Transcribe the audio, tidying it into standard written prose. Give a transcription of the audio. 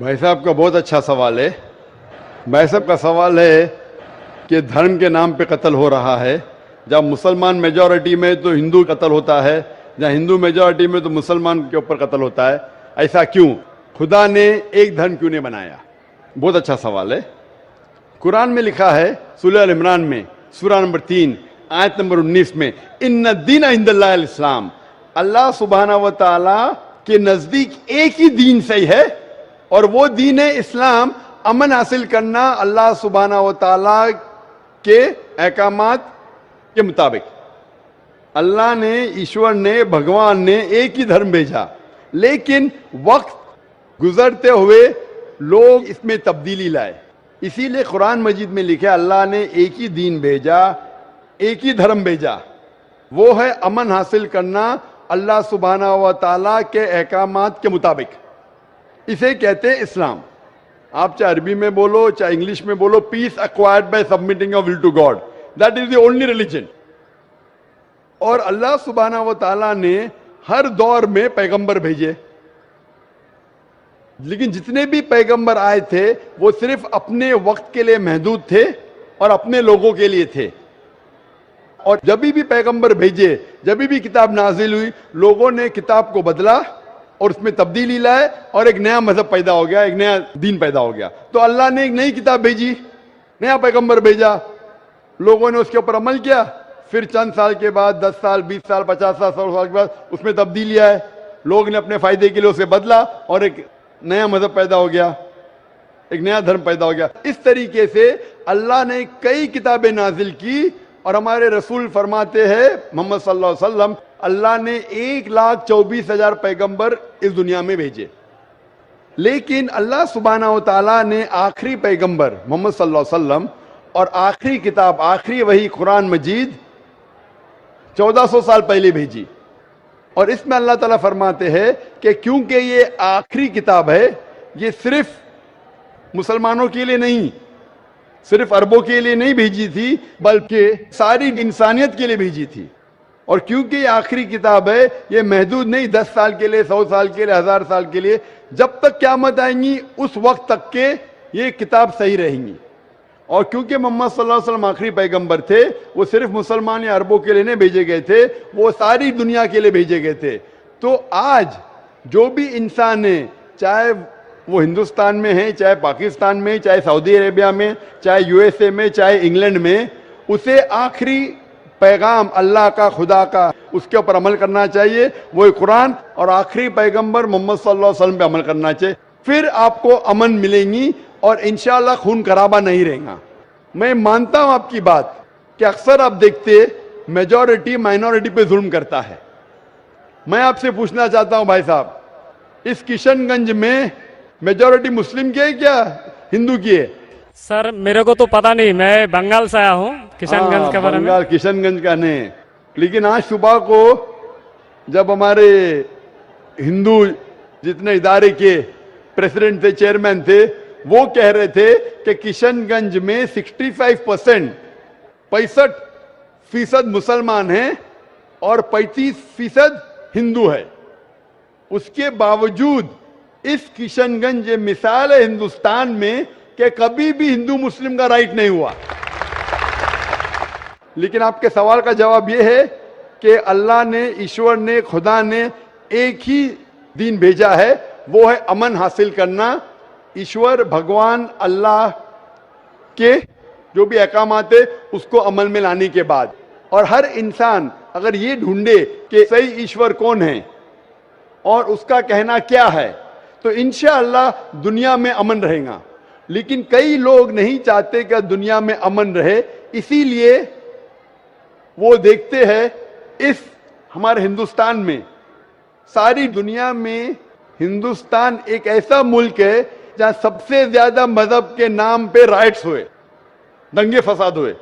بھائی صاحب کا بہت اچھا سوال ہے. بھائی صاحب کا سوال ہے کہ دھرم کے نام پہ قتل ہو رہا ہے. جب مسلمان میجورٹی میں تو ہندو قتل ہوتا ہے, جہاں ہندو میجورٹی میں تو مسلمان کے اوپر قتل ہوتا ہے. ایسا کیوں؟ خدا نے ایک دھرم کیوں نہیں بنایا؟ بہت اچھا سوال ہے. قرآن میں لکھا ہے سورہ ال عمران میں سورہ نمبر 3 آیت نمبر 19 میں, ان الدین عند اللہ الاسلام. اللہ سبحانہ و تعالی کے نزدیک ایک ہی دین صحیح ہے, اور وہ دین ہے اسلام. امن حاصل کرنا اللہ سبحانہ و تعالی کے احکامات کے مطابق. اللہ نے, ایشور نے, بھگوان نے ایک ہی دھرم بھیجا, لیکن وقت گزرتے ہوئے لوگ اس میں تبدیلی لائے. اسی لیے قرآن مجید میں لکھا اللہ نے ایک ہی دین بھیجا, ایک ہی دھرم بھیجا, وہ ہے امن حاصل کرنا اللہ سبحانہ و تعالیٰ کے احکامات کے مطابق. اسے کہتے ہیں اسلام. آپ چاہے عربی میں بولو چاہے انگلش میں بولو, peace acquired by submitting your will to God, that is the only religion. اور اللہ سبحانہ و تعالیٰ نے ہر دور میں پیغمبر بھیجے, لیکن جتنے بھی پیغمبر آئے تھے وہ صرف اپنے وقت کے لیے محدود تھے اور اپنے لوگوں کے لیے تھے. اور جب بھی پیغمبر بھیجے, جب بھی کتاب نازل ہوئی, لوگوں نے کتاب کو بدلا اور اس میں تبدیلی لائے, اور ایک نیا مذہب پیدا ہو گیا, ایک نیا دین پیدا ہو گیا. تو اللہ نے ایک نئی کتاب بھیجی, نیا پیغمبر بھیجا, لوگوں نے اس کے اوپر عمل کیا. پھر چند سال کے بعد, 10 سال, 20 سال, 50 سال, 100 سال کے بعد اس میں تبدیلی آئے, لوگ نے اپنے فائدے کے لیے اسے بدلا اور ایک نیا مذہب پیدا ہو گیا, ایک نیا دھرم پیدا ہو گیا. اس طریقے سے اللہ نے کئی کتابیں نازل کی, اور ہمارے رسول فرماتے ہیں محمد صلی اللہ علیہ وسلم, اللہ نے 1,24,000 پیغمبر اس دنیا میں بھیجے. لیکن اللہ سبحانہ و تعالیٰ نے آخری پیغمبر محمد صلی اللہ علیہ وسلم اور آخری کتاب, آخری وحی قرآن مجید 1400 سال پہلے بھیجی. اور اس میں اللہ تعالیٰ فرماتے ہیں کہ کیونکہ یہ آخری کتاب ہے, یہ صرف مسلمانوں کے لیے نہیں, صرف عربوں کے لیے نہیں بھیجی تھی, بلکہ ساری انسانیت کے لیے بھیجی تھی. اور کیونکہ یہ آخری کتاب ہے, یہ محدود نہیں 10 سال کے لیے, 100 سال کے لیے, 1000 سال کے لیے, جب تک قیامت آئیں گی اس وقت تک کے یہ کتاب صحیح رہیں گی. اور کیونکہ محمد صلی اللہ علیہ وسلم آخری پیغمبر تھے, وہ صرف مسلمان یا عربوں کے لیے نہیں بھیجے گئے تھے, وہ ساری دنیا کے لیے بھیجے گئے تھے. تو آج جو بھی انسان ہے, چاہے وہ ہندوستان میں ہے, چاہے پاکستان میں, چاہے سعودی عربیہ میں, چاہے USA میں, چاہے انگلینڈ میں, اسے آخری پیغام اللہ کا, خدا کا, اس کے اوپر عمل کرنا چاہیے, وہ قرآن, اور آخری پیغمبر محمد صلی اللہ علیہ وسلم پہ عمل کرنا چاہیے. پھر آپ کو امن ملیں گی اور انشاءاللہ خون خرابہ نہیں رہے گا. میں مانتا ہوں آپ کی بات کہ اکثر آپ دیکھتے میجورٹی مائنورٹی پہ ظلم کرتا ہے. میں آپ سے پوچھنا چاہتا ہوں بھائی صاحب, اس کشن گنج میں میجورٹی مسلم کی ہے کیا ہندو کی ہے؟ سر میرے کو تو پتا نہیں, میں بنگال سے آیا ہوں, کشن گنج کے بارے میں. بنگال کشن گنج کا نہیں, لیکن آج صبح کو جب ہمارے ہندو جتنے ادارے کے پریزیڈنٹ تھے, چیئرمین تھے, وہ کہہ رہے تھے کہ کشن گنج میں 65% مسلمان ہیں اور 35% ہندو ہے. اس کے باوجود اس کشن گنج یہ مثال ہے ہندوستان میں کہ کبھی بھی ہندو مسلم کا رائٹ نہیں ہوا. لیکن آپ کے سوال کا جواب یہ ہے کہ اللہ نے, ایشور نے, خدا نے ایک ہی دین بھیجا ہے, وہ ہے امن حاصل کرنا. ایشور بھگوان اللہ کے جو بھی احکامات ہے اس کو عمل میں لانے کے بعد, اور ہر انسان اگر یہ ڈھونڈے کہ صحیح ایشور کون ہے اور اس کا کہنا کیا ہے, تو انشاءاللہ دنیا میں امن رہے گا. لیکن کئی لوگ نہیں چاہتے کہ دنیا میں امن رہے, اسی لیے وہ دیکھتے ہیں اس ہمارے ہندوستان میں, ساری دنیا میں ہندوستان ایک ایسا ملک ہے جہاں سب سے زیادہ مذہب کے نام پہ رائٹس ہوئے, دنگے فساد ہوئے.